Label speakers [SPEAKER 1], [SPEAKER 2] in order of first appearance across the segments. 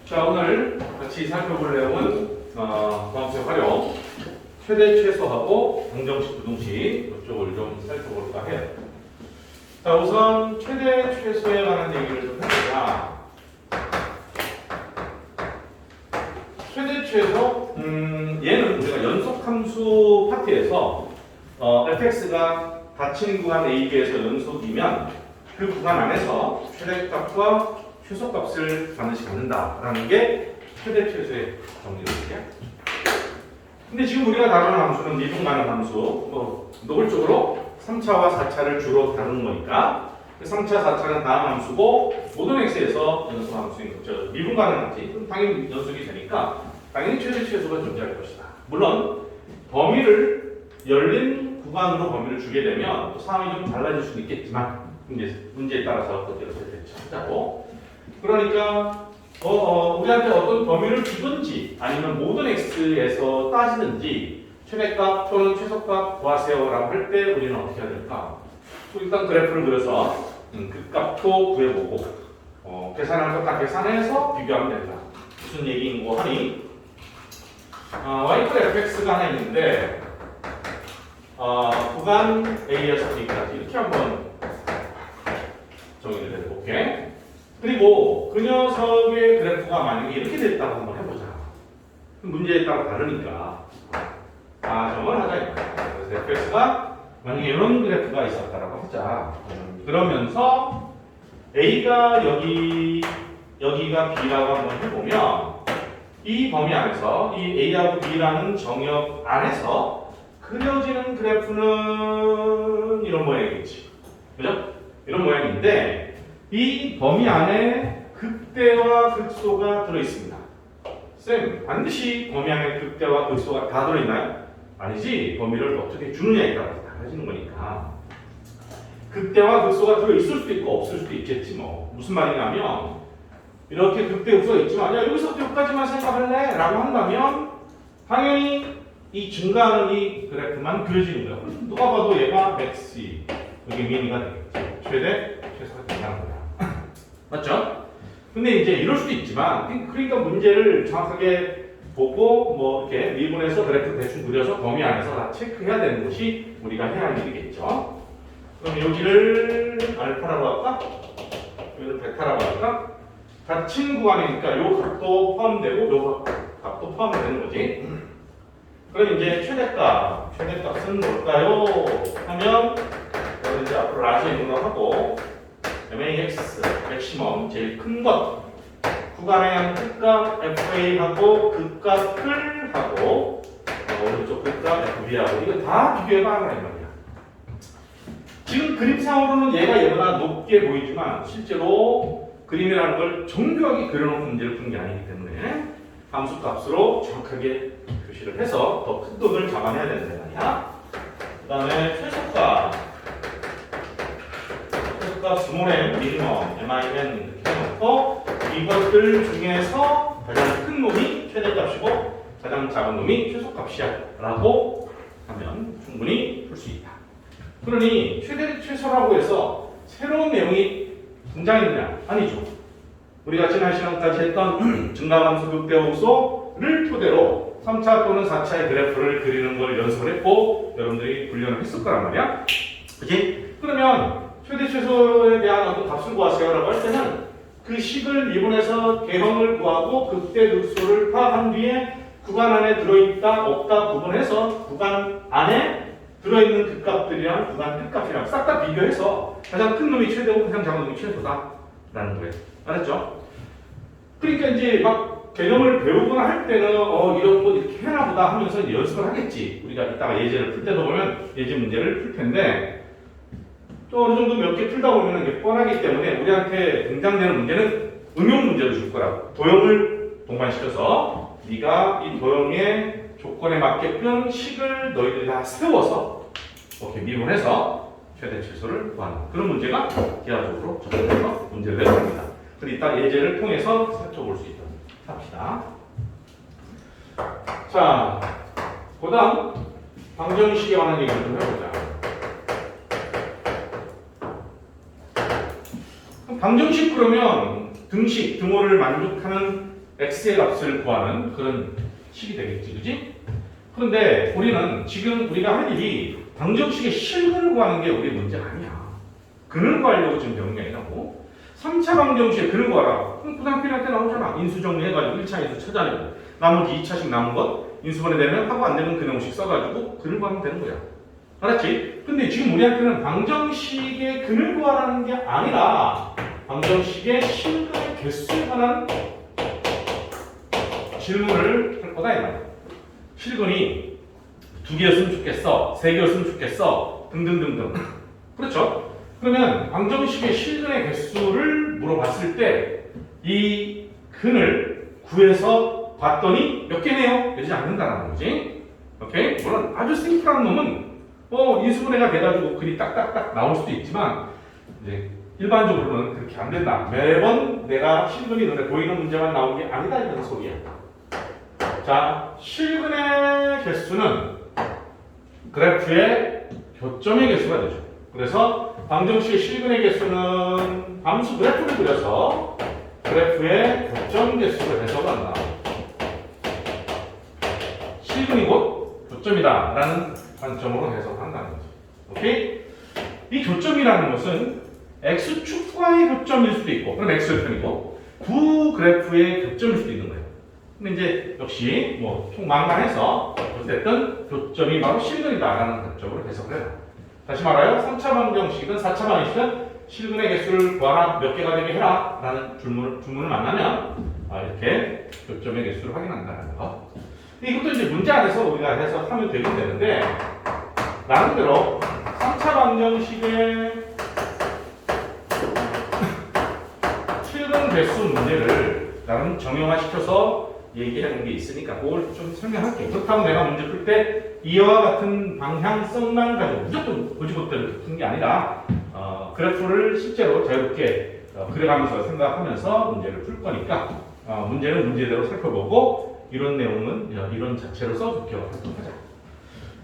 [SPEAKER 1] 자, 오늘 같이 살펴볼 내용은 방수의 활용, 최대 최소하고 방정식 부등식 이쪽을 좀 살펴볼까 해요. 자, 우선 최대 최소에 관한 얘기를 좀 해보자. 최대 최소, 얘는 우리가 연속함수 파트에서 fx가 닫힌 구간 AB에서 연속이면 그 구간 안에서 최대값과 최소값을 반드시 갖는다라는 게 최대 최소의 정리거든요. 근데 지금 우리가 다루는 함수는 미분 가능 함수, 노골적으로 3차와 4차를 주로 다루는 거니까 3차, 4차는 다음 함수고 모든 x에서 연속 함수인 거죠. 미분 가능 함수, 그럼 당연히 연속이 되니까 당연히 최대 최소가 존재할 것이다. 물론 범위를 열린 구간으로 범위를 주게 되면 또 상황이 좀 달라질 수는 있겠지만 문제에 따라서 그것대로 하자고. 그러니까 우리한테 어떤 범위를 주든지 아니면 모든 x에서 따지든지 최대값 또는 최소값 구하세요라고 할 때 우리는 어떻게 해야 될까? 일단 그래프를 그려서 그 값도 구해보고 계산할 거 다 계산해서 비교하면 된다. 무슨 얘기인 거 하니? y fx가 하나 있는데 구간 A에서 B까지 이렇게 한번 정의를 해볼게. 그리고 그 녀석의 그래프가 만약에 이렇게 됐다고 한번 해보자. 문제에 따라 다르니까 가정을 하자. 그래서 fx가 만약에 이런 그래프가 있었다라고 하자. 그러면서 a가 여기가 b라고 한번 해보면 이 범위 안에서 이 a하고 b라는 정역 안에서 그려지는 그래프는 이런 모양이겠지. 그죠? 이런 모양인데 이 범위 안에 극대와 극소가 들어있습니다. 쌤, 반드시 범위 안에 극대와 극소가 다 들어있나요? 아니지. 범위를 어떻게 주느냐에 따라서 달라지는 거니까. 극대와 극소가 들어있을 수도 있고 없을 수도 있겠지 뭐. 무슨 말이냐면 이렇게 극대 극소가 있지만 야 여기서부터 여기까지만 생각할래? 라고 한다면 당연히 이 증가하는 이 그래프만 그려지는 거야. 누가 봐도 얘가 max이 여기 미니가 되겠지. 최대, 최소가 된다는 거야. 맞죠? 근데 이제 이럴 수도 있지만 그러니까 문제를 정확하게 보고 뭐 이렇게 미분해서 그래프 대충 그려서 범위 안에서 다 체크해야 되는 것이 우리가 해야 할 일이겠죠. 그럼 여기를 알파라고 할까? 여기를 베타라고 할까? 닫힌 구간이니까 요 값도 포함되고 요 값도 포함되는 거지. 그럼 이제 최대값은 뭘까요? 하면 이제 앞으로 라지로 하고 max, 맥시멈, 제일 큰 것 구간의 끝값 fa하고 극값을 하고 오른쪽 끝값 fb하고 이거 다 비교해봐 하라 이 말이야. 지금 그림상으로는 얘보다 높게 보이지만 실제로 그림이라는 걸 정교하게 그려놓은 문제를 푸는 게 아니기 때문에 함수값으로 정확하게 표시를 해서 더 큰 돈을 잡아내야 된다 말이야. 그 다음에 최소값 스몰 m, 미니멈, min 이렇게 해놓고 이것들 중에서 가장 큰 놈이 최대값이고 가장 작은 놈이 최소값이야 라고 하면 충분히 풀 수 있다. 그러니 최대 최소라고 해서 새로운 내용이 등장했느냐? 아니죠. 우리가 지난 시간까지 했던 증가함수 극대함수를 토대로 3차 또는 4차의 그래프를 그리는 걸 연습을 했고 여러분들이 훈련을 했을 거란 말이야. 그치? 그러면 최대 최소에 대한 어떤 값을 구하세요라고 할 때는 그 식을 미분해서 개형을 구하고 극대 극소를 파악한 뒤에 구간 안에 들어있다 없다 구분해서 구간 안에 들어있는 그 값들이랑 구간 끝값이랑 싹 다 비교해서 가장 큰 놈이 최대고 가장 작은 놈이 최소다라는 거예요. 알았죠? 그러니까 이제 막 개념을 배우거나 할 때는 이런 거 이렇게 해나 보다 하면서 이제 연습을 하겠지. 우리가 이따가 예제를 풀 때도 보면 예제 문제를 풀 텐데 또 어느 정도 몇 개 풀다 보면 이게 뻔하기 때문에 우리한테 등장되는 문제는 응용 문제를 줄 거라고. 도형을 동반시켜서 네가 이 도형의 조건에 맞게끔 식을 너희들이 다 세워서 이렇게 미분해서 최대 최소를 구하는 그런 문제가 기하적으로 적용돼서 문제를 내봅니다. 그리고 이따 예제를 통해서 살펴볼 수 있도록 합시다. 자, 그 다음 방정식에 관한 얘기를 좀 해보자. 방정식 그러면 등식, 등호를 만족하는 x의 값을 구하는 그런 식이 되겠지, 그지? 그런데 우리는 지금 우리가 할 일이 방정식의 실근을 구하는 게 우리 문제가 아니야. 근을 구하려고 지금 배운 게 아니라고. 3차 방정식의 근을 구하라. 그럼 부담필요할 때 나오잖아. 인수 정리해가지고 1차 인수 찾아내고 나머지 2차식 남은 것 인수분해 되면 하고 안 되면 근형식 써가지고 근을 구하면 되는 거야. 알았지? 근데 지금 우리한테는 방정식의 근을 구하라는 게 아니라 방정식의 실근의 개수에 관한 질문을 할 거다 이 말이야. 실근이 2개였으면 좋겠어, 3개였으면 좋겠어, 등등등등. 그렇죠? 그러면 방정식의 실근의 개수를 물어봤을 때 이 근을 구해서 봤더니 몇 개네요? 되지 않는다는 거지. 오케이? 물론 아주 심플한 놈은 인수분해가 돼가지고 근이 딱딱딱 나올 수도 있지만 이제 일반적으로는 그렇게 안 된다. 매번 내가 실근이 눈에 보이는 문제만 나온 게 아니다 이런 소리야. 자, 실근의 개수는 그래프의 교점의 개수가 되죠. 그래서 방정식의 실근의 개수는 함수 그래프를 그려서 그래프의 교점 개수를 해석한다. 실근이 곧 교점이다 라는 관점으로 해석한다는 거죠. 오케이? 이 교점이라는 것은 x축과의 교점일 수도 있고, 그럼 x절편이고 두 그래프의 교점일 수도 있는 거예요. 근데 이제 역시 총 망간해서 어쨌든 교점이 바로 실근이다라는 관점으로 해석을 해요. 다시 말하여 3차 방정식은 4차 방정식은 실근의 개수를 구하라 몇 개가 되게 해라 라는 주문을 만나면 이렇게 교점의 개수를 확인한다는 거. 이것도 이제 문제 안에서 우리가 해석하면 되긴 되는데 나름대로 3차 방정식의 실근 개수 문제를 나름 정형화시켜서 얘기하는 게 있으니까 그걸 좀 설명할게요. 그렇다고 내가 문제 풀 때 이와 같은 방향성만 가지고 무조건 고지고대로 푸는 게 아니라 그래프를 실제로 자유롭게 그려가면서 생각하면서 문제를 풀 거니까 문제는 문제대로 살펴보고 이런 내용은 이런 자체로 써줄게요.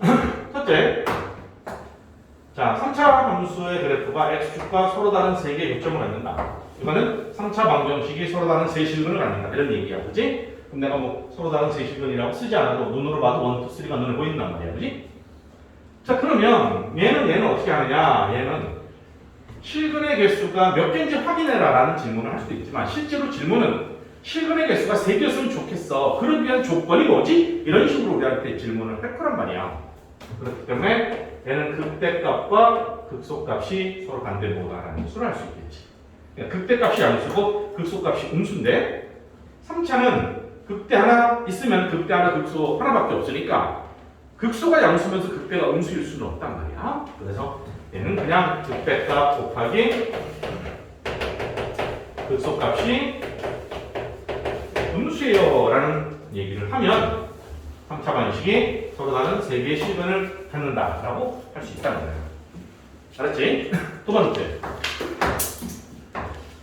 [SPEAKER 1] 하자. 첫째, 자 3차 함수의 그래프가 x축과 서로 다른 3개의 교점을 갖는다. 이거는 3차 방정식이 서로 다른 세 실근을 갖는다. 이런 얘기야. 그지? 그럼 내가 서로 다른 세 실근이라고 쓰지 않아도 눈으로 봐도 1, 2, 3가 눈에 보인단 말이야. 그지? 자 그러면 얘는 어떻게 하느냐. 얘는 실근의 개수가 몇 개인지 확인해라 라는 질문을 할 수도 있지만 실제로 질문은 실근의 개수가 3개였으면 좋겠어. 그러기 위한 조건이 뭐지? 이런 식으로 우리한테 질문을 할 거란 말이야. 그렇기 때문에 얘는 극대값과 극소값이 서로 반대모다라는 수를 할 수 있겠지. 그러니까 극대값이 양수고 극소값이 음수인데 3차는 극대 하나 있으면 극대 하나 극소 하나밖에 없으니까 극소가 양수면서 극대가 음수일 수는 없단 말이야. 그래서 얘는 그냥 극대값 곱하기 극소값이 음수예요 라는 얘기를 하면 3차 방식이 서로 다른 3개의 실근을 갖는다라고 할 수 있다는 거예요. 알았지? 두 번째.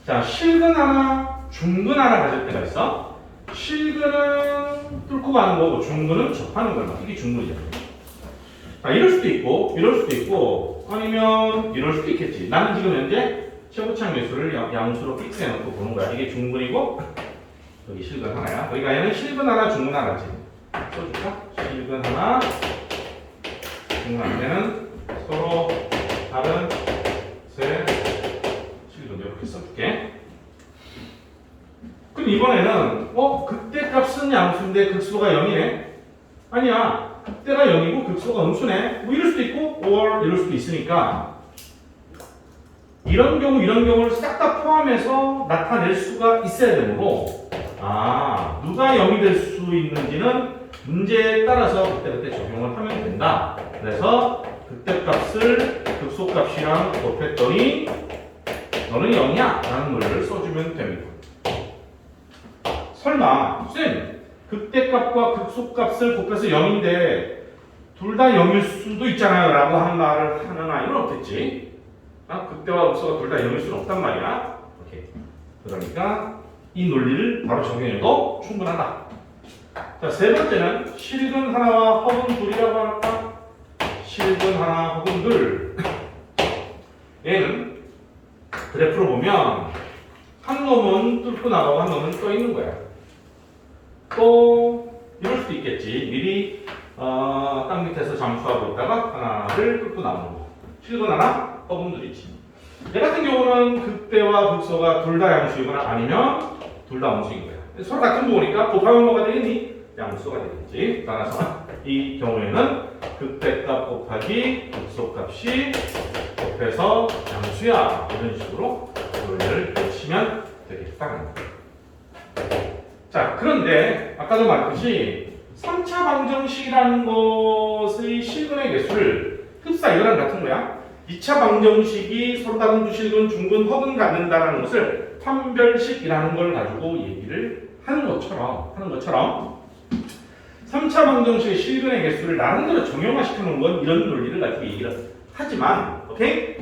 [SPEAKER 1] 자, 실근 하나, 중근 하나 가질 때가 있어. 실근은 뚫고 가는 거고 중근은 접하는 거야. 이게 중근이잖아. 자, 이럴 수도 있고, 이럴 수도 있고, 아니면 이럴 수도 있겠지. 나는 지금 현재 최고창 매수를 양수로 픽스해놓고 보는 거야. 이게 중근이고, 여기 실근 하나야. 그러니까 얘는 실근 하나, 중근 하나지. 써줄까? 실근 하나, 중근 하나. 얘는 서로 다른 세 실근 이렇게 써줄게. 그럼 이번에는 극대값은 양수인데 극소가 0이네? 아니야. 극대가 0이고 극소가 음수네? 뭐 이럴 수도 있고 or 이럴 수도 있으니까 이런 경우를 싹 다 포함해서 나타낼 수가 있어야 되므로 누가 0이 될 수 있는지는 문제에 따라서 그때 적용을 하면 된다. 그래서 극대값을 극소값이랑 곱했더니 너는 0이야? 라는 논리를 써주면 됩니다. 설마 쌤 극대값과 극소값을 곱해서 0인데 둘 다 0일 수도 있잖아요 라고 하는 말을 하는 아이는 없겠지. 극대와 극소가 둘 다 0일 수는 없단 말이야. 오케이. 그러니까 이 논리를 바로 적용해도 충분하다. 자, 세 번째는 실근 하나와 허근 둘이라고 할까? 실근 하나, 허근 둘. 얘는 그래프로 보면 한 놈은 뚫고 나가고 한 놈은 떠 있는 거야. 또 이럴 수도 있겠지. 미리 땅 밑에서 잠수하고 있다가 하나를 뚫고 나오는 거. 실근 하나, 허분 둘이지. 얘 같은 경우는 극대와 극소가 둘 다 양수이거나 아니면 둘 다 음수인 거야. 서로 같은 부호니까 곱하면 뭐가 되겠니? 양수가 되겠지. 따라서 이 경우에는 극대값 곱하기 극소값이 곱해서 양수야. 이런 식으로 논리를 치면 되겠다. 자, 그런데 아까도 말했듯이 3차 방정식이라는 것의 실근의 개수를 흡사 이거랑 같은 거야. 2차 방정식이 서로 다른 두 실근, 중근, 허근 갖는다는 것을 판별식이라는 걸 가지고 얘기를 하는 것처럼 3차 방정식의 실근의 개수를 나름대로 정형화시켜 놓은 건 이런 논리를 가지고 얘기를 하지만, 오케이?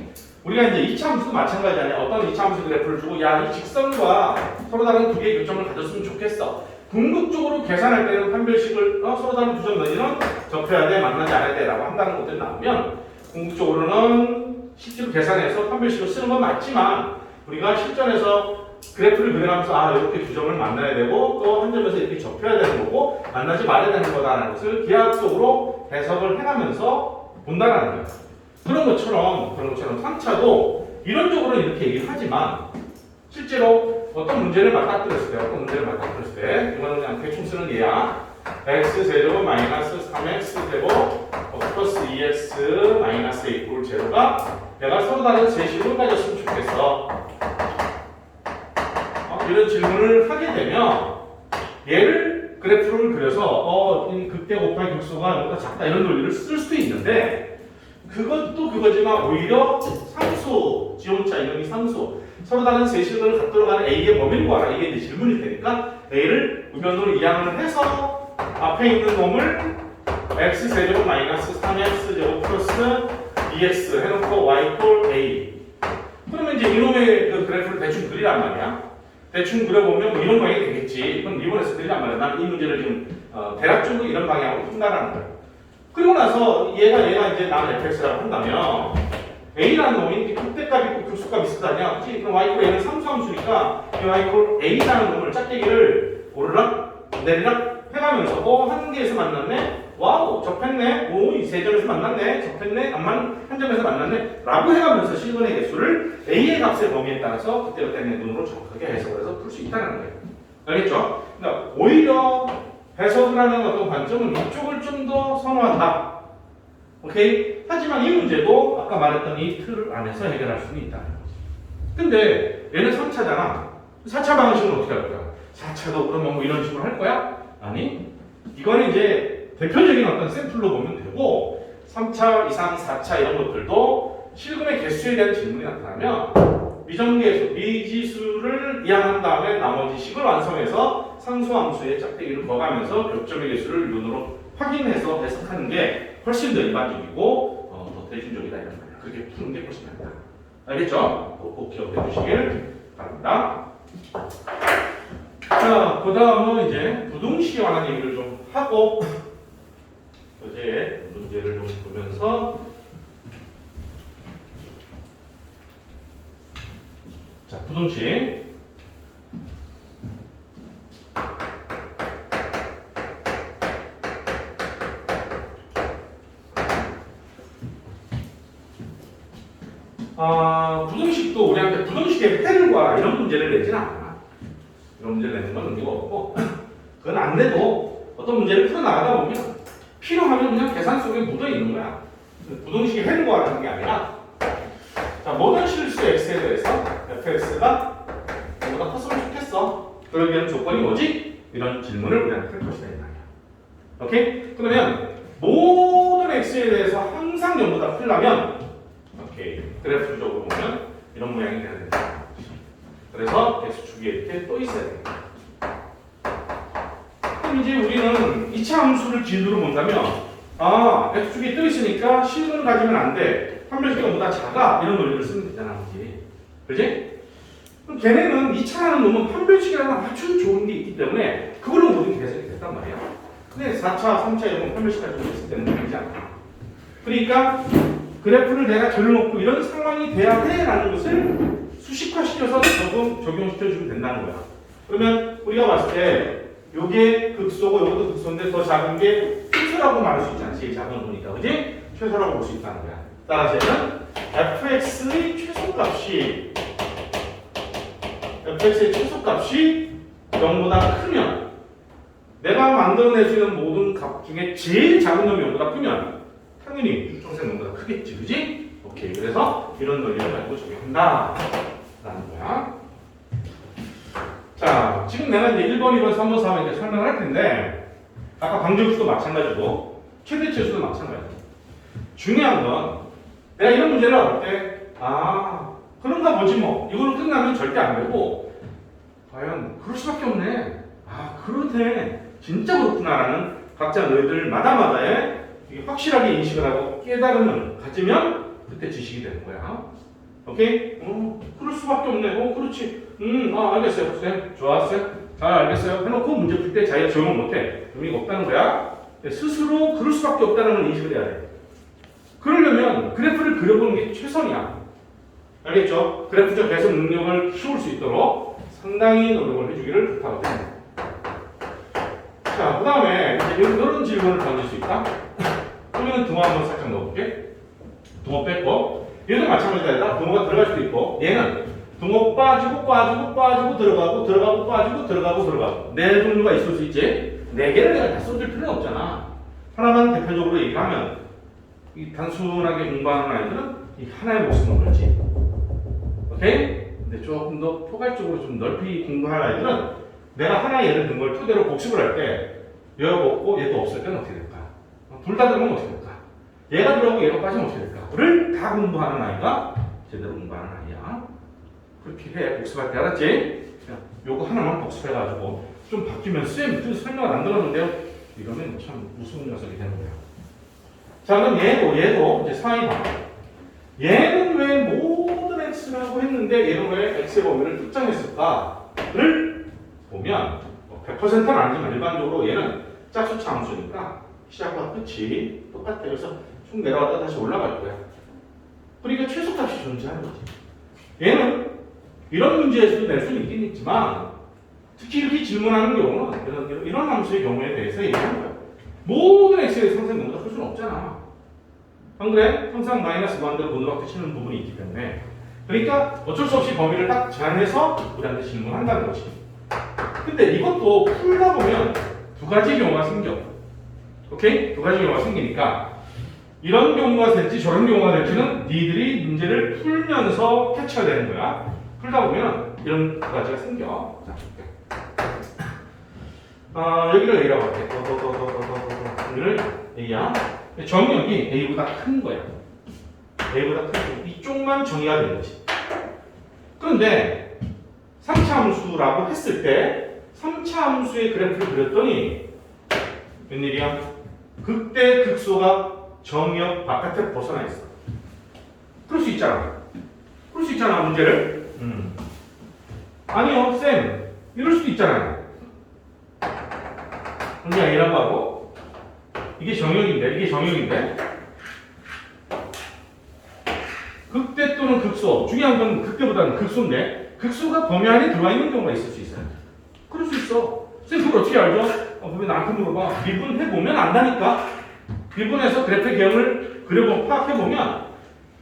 [SPEAKER 1] 우리가 이제 2차 함수도 마찬가지잖아요. 어떤 2차 함수 그래프를 주고 야, 이 직선과 서로 다른 두 개의 교점을 가졌으면 좋겠어. 궁극적으로 계산할 때는 판별식을 서로 다른 두 점 너희는 접해야 돼, 만나지 않아야 돼 라고 한다는 것들이 나오면 궁극적으로는 실제로 계산해서 판별식을 쓰는 건 맞지만 우리가 실전에서 그래프를 그려가면서 이렇게 두 점을 만나야 되고 또 한 점에서 이렇게 접해야 되는 거고 만나지 말아야 되는 거다라는 것을 기하학적으로 해석을 해가면서 본다는 거예요. 그런 것처럼 3차도 이론적으로는 이렇게 얘기를 하지만 실제로 어떤 문제를 맞닥뜨렸을 때 이거는 그냥 대충 쓰는 예야. x제곱 마이너스 3x제곱 플러스 2x 마이너스 a 이꼴 제로가 내가 서로 다른 제식을 가졌으면 좋겠어. 이런 질문을 하게 되면 얘를 그래프를 그려서 극대 곱하기 극소가 너보다 작다 이런 논리를 쓸 수도 있는데 그것도 그거지만 오히려 상수, 지원차 이놈이 상수 서로 다른 세식을 갖도록 하는 A의 범위를 구하라. 이게 이제 질문이 되니까 A를 우변으로 이항을 해서 앞에 있는 놈을 x제곱 마이너스 3x제곱 플러스 2x 해놓고 y 꼴 A. 그러면 이제 이놈의 그 그래프를 대충 그리란 말이야. 대충 그려보면 뭐 이런 방향이 되겠지. 그럼 리본에서 그리란 말이야. 나는 이 문제를 지금 대략적으로 이런 방향으로 푼다라는 거야. 그리고 나서 얘가 이제 나는 fx라고 한다면 a라는 놈이 극대값 있고 극소값 있었다냐? 그치? 그럼 y 꼴 a는 상수함수니까 이 y 꼴 a라는 놈을 짝대기를 오르락 내리락 해가면서 한 개에서 만났네? 와우 접했네? 이 세 점에서 만났네? 접했네? 한 점에서 만났네? 라고 해가면서 실근의 개수를 a의 값의 범위에 따라서 그때그때 눈으로 정확하게 해석을 해서 풀 수 있다는 거예요. 알겠죠? 그러니까 오히려 해석을 하는 어떤 관점은 이쪽을 좀 더 선호한다. 오케이? 하지만 이 문제도 아까 말했던 이 틀 안에서 해결할 수는 있다는 거지. 근데 얘는 3차잖아. 4차 방식은 어떻게 할 거야? 4차도 그러면 뭐 이런 식으로 할 거야? 아니, 이거는 이제 대표적인 어떤 샘플로 보면 되고 3차, 이상, 4차 이런 것들도 실근의 개수에 대한 질문이 나타나면 미정계수, 미지수를 이항한 다음에 나머지 식을 완성해서 상수함수의 짝대기를 거가면서 교점의 개수를 눈으로 확인해서 해석하는 게 훨씬 더 일반적이고 더 대중적이다 이런 말이야. 그렇게 푸는 게 훨씬 낫다. 알겠죠? 꼭 기억해 주시길 바랍니다. 자, 그 다음은 이제 부등식에 관한 얘기를 좀 하고 어제 문제를 좀 보면서 자, 부등식 부등식도 우리한테 부등식의 해를 구하라 이런 문제를 내지는 않아. 이런 문제를 내는 건 의미가 없고 그건 안 돼도 어떤 문제를 풀어나가다 보면 필요하면 그냥 계산 속에 묻어있는 거야. 부등식의 해를 구하라는 게 아니라 자, 모든 실수 x에 대해서 fx가 보다 컸으면 좋겠어. 그러기 위한 조건이 뭐지? 이런 질문을 우리한테 할 것이다 이 말이야. 오케이? 그러면 모든 x에 대해서 항상 전부 다 풀려면 오케이. 그래프적으로 보면 이런 모양이 되는 거야. 그래서 x축이 이렇게 떠 있어야 돼. 그럼 이제 우리는 2차 함수를 진도로 본다면 x축이 떠 있으니까 실근을 가지면 안 돼. 판별식이 보다 작아. 이런 논리를 쓰면 되잖아. 그지? 그럼 걔네는 2차라는 놈은 판별식이라는 아주 좋은 게 있기 때문에 그걸로 모든 게 해석이 됐단 말이야. 근데 4차, 3차 이런 건 판별식 가지고 있을 때는 되지 않아. 그러니까 그래프를 내가 절놓고 이런 상황이 돼야 돼 라는 것을 수식화시켜서 적용시켜주면 된다는 거야. 그러면 우리가 봤을 때 요게 극소고 요것도 극소인데 더 작은 게 최소라고 말할 수 있잖아. 제일 작은 거니까. 그지? 최소라고 볼 수 있다는 거야. 따라서 얘는 fx의 최소값이 0보다 크면 내가 만들어낼 수 있는 모든 값 중에 제일 작은 놈이 0보다 크면 당연히 육정생 0보다 크겠지. 그지? 오케이. 그래서 이런 논리를 가지고 적용한다 라는 거야. 자, 지금 내가 이제 1번, 2번, 3번, 4번 이렇게 설명을 할 텐데 아까 방정식도 마찬가지고 최대치수도 마찬가지고 중요한 건 내가 이런 문제를 나올 때 그런가 보지 뭐 이걸로 끝나면 절대 안 되고 과연 그럴 수밖에 없네. 그러네. 진짜 그렇구나라는 각자 너희들마다의 확실하게 인식을 하고 깨달음을 가지면 그때 지식이 되는 거야. 오케이? 그럴 수밖에 없네. 그렇지. 알겠어요. 쌤, 좋았어요. 잘 알겠어요. 해놓고 문제 풀 때 자기가 적용 못해. 의미가 없다는 거야. 스스로 그럴 수밖에 없다는 걸 인식을 해야 돼. 그러려면 그래프를 그려보는 게 최선이야. 알겠죠? 그래프적 계속 능력을 키울 수 있도록 상당히 노력을 해주기를 부탁드립니다. 자, 그 다음에 이제 이런 질문을 던질 수 있다. 그러면 등호 한번 살짝 넣어볼게. 등호 뺐고 얘도 마찬가지다. 등호가 들어갈 수도 있고 얘는 등호 빠지고 들어가고 네 종류가 있을 수 있지. 네 개를 내가 다 써줄 필요는 없잖아. 하나만 대표적으로 얘기를 하면 이 단순하게 공부하는 아이들은 이 하나의 목숨을 걸지. 오케이? 근데 조금 더 포괄적으로 좀 넓이 공부할 아이들은 내가 하나의 예를 든 걸 토대로 복습을 할 때 얘가 없고 얘도 없을 때는 어떻게 될까? 둘 다 들어가면 어떻게 될까? 얘가 들어가고 얘가 빠지면 어떻게 될까?를 다 공부하는 아이가 제대로 공부하는 아이야. 그렇게 해. 복습할 때 알았지? 요거 하나만 복습해가지고 좀 바뀌면 쌤 설명을 안 들었는데요? 이러면 참 무서운 녀석이 되는 거야. 자, 그럼 얘도 이제 상위 방. 얘는 왜 모든 x라고 했는데 얘는 왜 x의 범위를 특정했을까를 보면 100%는 아니지만 일반적으로 얘는 짝수차 함수니까 시작과 끝이 똑같아요. 그래서 쭉 내려왔다 다시 올라갈 거야. 그러니까 최소값이 존재하는 거지. 얘는 이런 문제에서도 낼 수는 있긴 있지만 특히 이렇게 질문하는 경우는 이런 함수의 경우에 대해서 얘기하는 거야. 모든 x의 상생 너무나 클 수는 없잖아. 안 그래? 항상 마이너스 무한대로 본드박대 치는 부분이 있기 때문에. 그러니까 어쩔 수 없이 범위를 딱 제한해서 우리한테 질문한다는 거지. 근데 이것도 풀다 보면 두 가지 경우가 생겨. 오케이? 두 가지 경우가 생기니까 이런 경우가 될지 저런 경우가 될지는 니들이 문제를 풀면서 캐치가 되는 거야. 풀다 보면 이런 두 가지가 생겨. 자, 여기를 A라고 할게. 여기를 A야. 정의역이 A보다 큰 거야. A보다 큰 거. 이쪽만 정의가 되는 거지. 그런데 3차 함수라고 했을 때 3차 함수의 그래프를 그렸더니 웬일이야? 극대 극소가 정의역 바깥에 벗어나 있어. 그럴 수 있잖아. 그럴 수 있잖아, 문제를. 아니요, 쌤. 이럴 수도 있잖아요. 문제 A라고 하고 이게 정역인데 극대 또는 극소. 중요한 건 극대보다는 극소인데 극소가 범위 안에 들어와 있는 경우가 있을 수 있어요. 그럴 수 있어. 쌤 그걸 어떻게 알죠? 왜 나한테 물어봐. 미분해보면 안다니까. 미분해서 그래프의 개형을 파악해보면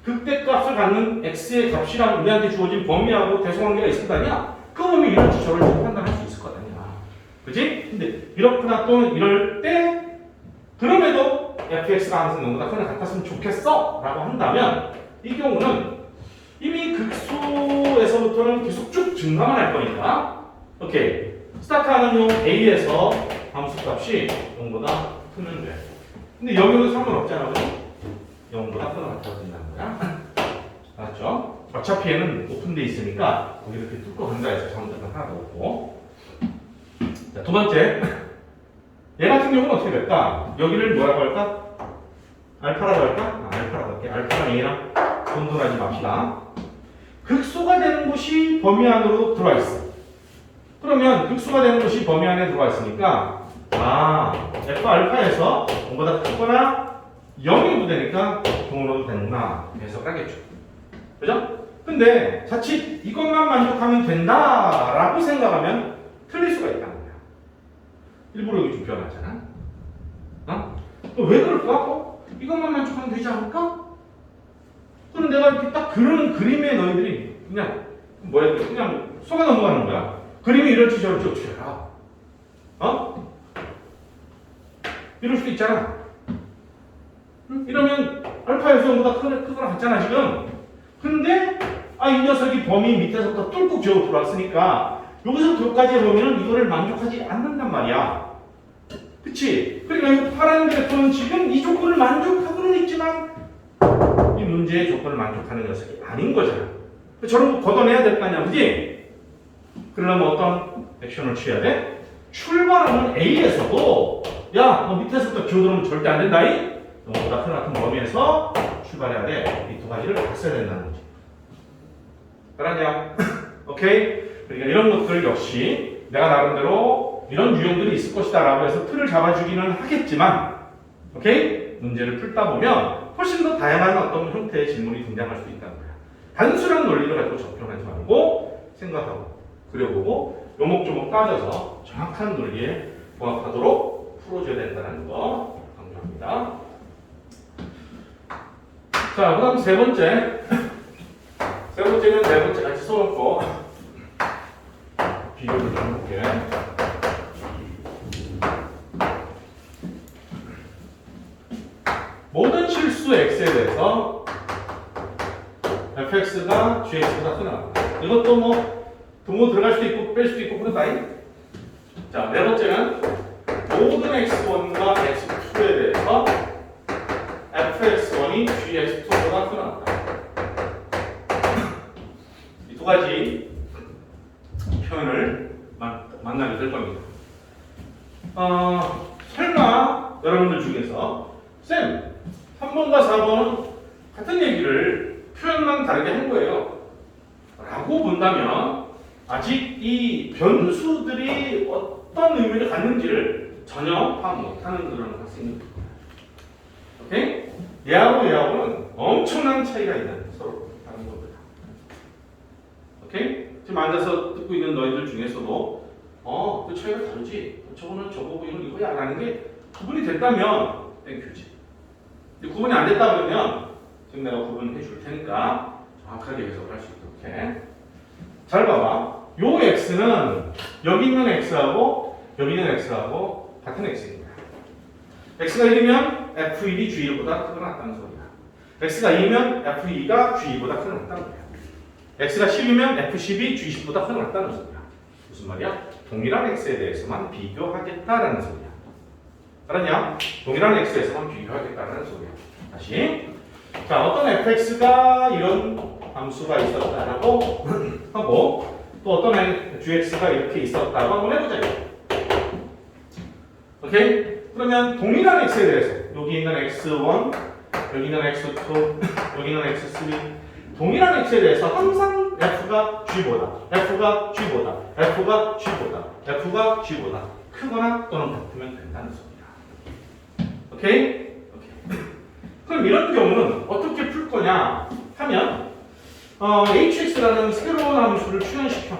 [SPEAKER 1] 극대값을 갖는 x의 값이랑 우리한테 주어진 범위하고 대소관계가 있을 거 아니야? 그 범위 이럴지 저럴지 판단할 수 있을 거 아니야. 그치? 근데 이렇거나 또는 이럴 때 그럼에도 fx가 항상 0보다 크거나 같았으면 좋겠어 라고 한다면 이 경우는 이미 극소에서부터는 계속 쭉 증가만 할 거니까 오케이 스타트하는 용 A에서 함수값이 0보다 크면 돼. 근데 여기는 상관없잖아. 0보다 크거나 같아진다는 거야. 알았죠? 어차피 얘는 오픈돼 있으니까 거기 이렇게 뚫고 간다 해서 잘못된 건 하나도 없고. 자, 두 번째 얘 같은 경우는 어떻게 될까? 여기를 뭐라고 할까? 알파라고 할까? 알파라고 할게. 알파랑 A랑 혼돈하지 맙시다. 극소가 되는 곳이 범위 안으로 들어와 있어. 그러면 극소가 되는 곳이 범위 안에 들어와 있으니까 F 알파에서 0보다 크거나 0이 부되니까 동으로도 되는구나. 해석하겠죠. 그죠? 근데 자칫 이것만 만족하면 된다라고 생각하면 틀릴 수가 있다는 거야. 일부러 여기 좀 변하잖아. 어? 왜 그럴까? 이것만 만족하면 되지 않을까? 그럼 내가 이렇게 딱 그런 그림에 너희들이 그냥 그냥 속아 넘어가는 거야. 그림이 이럴지 저럴지 어떻게 알아? 어? 이럴 수도 있잖아. 응? 이러면 알파에서 0보다 크거나 같잖아 지금. 근데 이 녀석이 범위 밑에서부터 뚫고 지어 들어왔으니까 여기서부터 여기까지 해보면 이거를 만족하지 않는단 말이야. 그치? 그러니까 이 파란 그래프는 지금 이 조건을 만족하고는 있지만 이 문제의 조건을 만족하는 녀석이 아닌 거잖아. 저런 거 걷어내야 될 거 아니야, 그지? 그러려면 어떤 액션을 취해야 돼? 출발하는 A에서도 야, 너 밑에서부터 기어들으면 절대 안 된다이? 너보다 큰 같은 범위에서 출발해야 돼. 이 두 가지를 다 써야 된다는 거지. 알았냐? 오케이? 그러니까 이런 것들 역시 내가 나름대로 이런 유형들이 있을 것이다 라고 해서 틀을 잡아주기는 하겠지만 오케이? 문제를 풀다 보면 훨씬 더 다양한 어떤 형태의 질문이 등장할 수 있다는 거야. 단순한 논리를 가지고 접근하지 말고 생각하고 그려보고 요목조목 따져서 정확한 논리에 부합하도록 풀어줘야 된다는 거 강조합니다. 자, 그 다음 세 번째는 네 번째 같이 써놓고 비교를 좀 해볼게. 모든 실수 x에 대해서 fx가 gx보다 크나. 이것도 뭐 등호 들어갈 수도 있고 뺄 수도 있고 그렇다이. 자, 네 번째는 모든 x1과 x2에 대해서 fx1이 gx2보다 크나. 이 두 가지 표현을 만나게 될 겁니다. 설마 여러분들 중에서 쌤 3번과 4번은 같은 얘기를 표현만 다르게 한 거예요 라고 본다면 아직 이 변수들이 어떤 의미를 갖는지를 전혀 파악 못하는 그런 학생이 있을 거예요. 오케이? 얘하고는 엄청난 차이가 있는 서로 다른 겁니다. 오케이? 지금 앉아서 듣고 있는 너희들 중에서도 그 차이가 다르지. 저거는 저거고 이건 이거야 라는 게 구분이 됐다면 땡큐지. 구분이 안 됐다 그러면 지금 내가 구분해 줄 테니까 정확하게 해석을 할 수 있도록 해. 잘 봐봐. 요 x는 여기 있는 x하고 여기 있는 x하고 같은 x입니다. x가 1이면 f1이 g1보다 크거나 같다는 소리야. x가 2면 f2가 g2보다 크거나 같다는 거야. x가 10이면 f10이 g10보다 크거나 같다는 소리야. 무슨 말이야? 동일한 x에 대해서만 비교하겠다라는 소리야. 알았냐? 동일한 x에서만 비교하겠다는 소리야. 다시. 자, 어떤 fx가 이런 함수가 있었다라고 하고 또 어떤 gx가 이렇게 있었다고 한번 해보자. 오케이? 그러면 동일한 x에 대해서 여기 있는 x1, 여기 있는 x2, 여기 있는 x3 동일한 x에 대해서 항상 f가 g보다, f가 g보다, f가 g보다, f가 g보다 크거나 또는 같으면 된다는 소리야. 오케이? 오케이. 그럼 이런 경우는 어떻게 풀 거냐 하면 hx라는 새로운 함수를 추현시켜.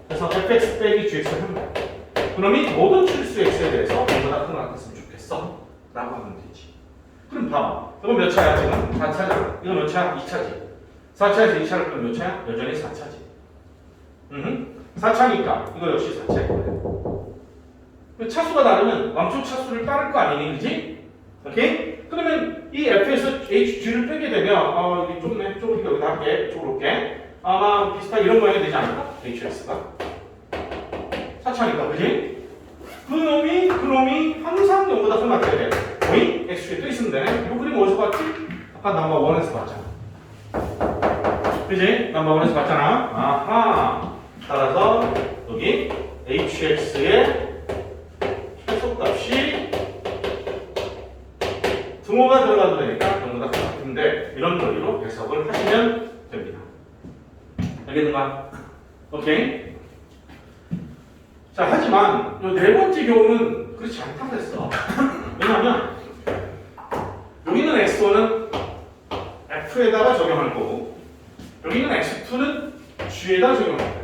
[SPEAKER 1] 그래서 fx 빼기 gx를 합니다. 그러면 모든 실수 x에 대해서 이보다 크거나 같았으면 좋겠어 라고 하면 되지. 그럼 봐봐. 이거 몇 차야 지금? 4차잖아. 이거 몇 차야? 2차지. 4차에서 2차를 빼면 몇 차야? 여전히 4차지. 4차니까 이거 역시 4차이거든. 차수가 다르면 왕초 차수를 따를 거 아니니, 그지? 오케이? 그러면 이 f에서 hg를 빼게 되면 이게 좁네. 좁으니까 여기다 할게. 이쪽으로 올게. 아마 비슷하게 이런 모양이 되지 않을까? hx가 4차니까, 그지? 그놈이 항상 0보다 큰 맞춰야 돼. 거의 x축에 또 있으면 되네. 이 그림 어디서 봤지? 아까 넘버 1에서 봤잖아. 그지? 넘버 1에서 봤잖아. 아하. 따라서 여기 hx의 최소값이 등호가 들어가도 되니까 0보다 큰 같은데 이런 논리로 해석을 하시면 됩니다. 알겠는가? 오케이? 자, 하지만 이 네 번째 경우는 그렇지 않다고 했어. 왜냐하면 여기는 x1은 f에다가 적용할 거고 여기는 x2는 g에다 적용할 거야.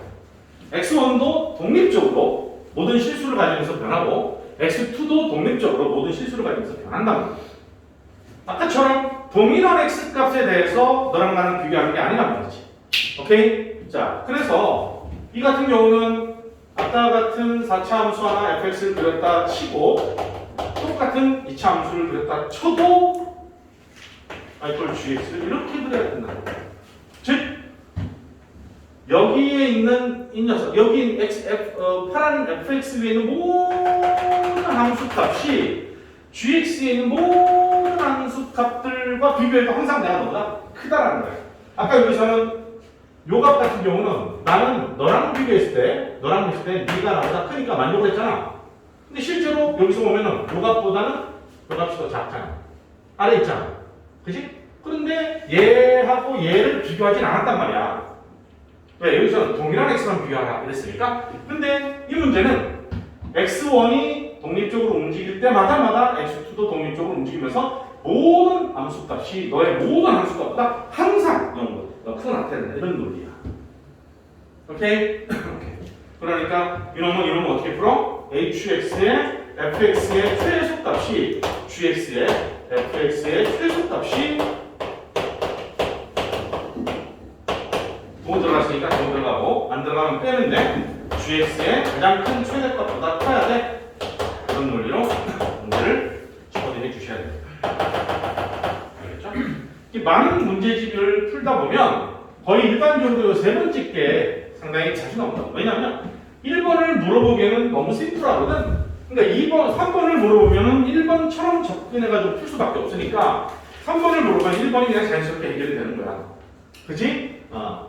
[SPEAKER 1] x1도 독립적으로 모든 실수를 가지면서 변하고 x2도 독립적으로 모든 실수를 가지면서 변한다는 거예요. 아까처럼 동일한 x 값에 대해서 너랑 나랑 비교하는 게 아니란 말이지. 오케이? 자, 그래서 이 같은 경우는 아까 같은 4차 함수 하나 fx를 그렸다 치고 똑같은 2차 함수를 그렸다 쳐도 이걸 gx를 이렇게 그려야 된다는 거예요. 즉 여기에 있는 이 녀석, 여기 파란 fx 위에 있는 모든 함수 값이 gx에 있는 모든 함수 값들과 비교해도 항상 내가 너보다 크다라는 거야. 아까 여기서는 요 값 같은 경우는 나는 너랑 비교했을 때, 너랑 했을 때 네가 나보다 크니까 만족을 했잖아. 근데 실제로 여기서 보면은 요 값보다는 요 값이 더 작잖아. 아래 있잖아. 그치? 그런데 얘하고 얘를 비교하진 않았단 말이야. 왜? 여기서는 동일한 x만 비교하라 그랬으니까. 근데 이 문제는 x1이 독립적으로 움직일 때마다 x2도 독립적으로 움직이면서 모든 함수값이 너의 모든 함수값보다 항상 0보다 크게 나타낸다. 이런 논리야. 오케이? 그러니까 이놈은 어떻게 풀어? hx의 fx의 최소값이 gx의 fx의 최소값이 돈 들어갔으니까 돈 들어가고 안 들어가면 빼는데 gx의 가장 큰 최대값보다 커야 돼. 그런 논리로 문제를 집어내게 주셔야 됩니다. 알겠죠? 이 많은 문제집을 풀다 보면 거의 일반적으로 세 번째 게 상당히 자주 나온다. 왜냐하면 1번을 물어보기에는 너무 심플하거든. 그러니까 2번, 3번을 물어보면은 1번처럼 접근해가지고 풀 수밖에 없으니까 3번을 물어보면 1번이 그냥 자연스럽게 해결이 되는 거야. 그치?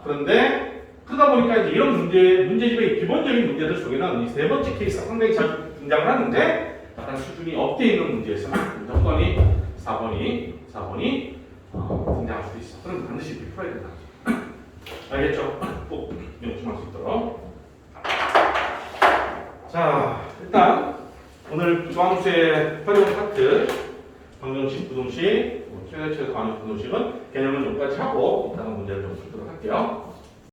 [SPEAKER 1] 그런데 그러다 보니까 이제 이런 문제집의 기본적인 문제들 속에는 이 세 번째 케이스가 상당히 자주 등장을 하는데 약간 수준이 업돼 있는 문제에서는 무조건이 4번이 등장할 수도 있어. 그럼 반드시 이렇게 풀어야 된다. 알겠죠? 꼭 명심할 수 있도록. 자, 일단 오늘 조함수의 활용 파트, 방정식, 부동식, 최대치에서 가는 부동식은 개념은 여기까지 하고 이따가 문제를 좀 풀도록 할게요.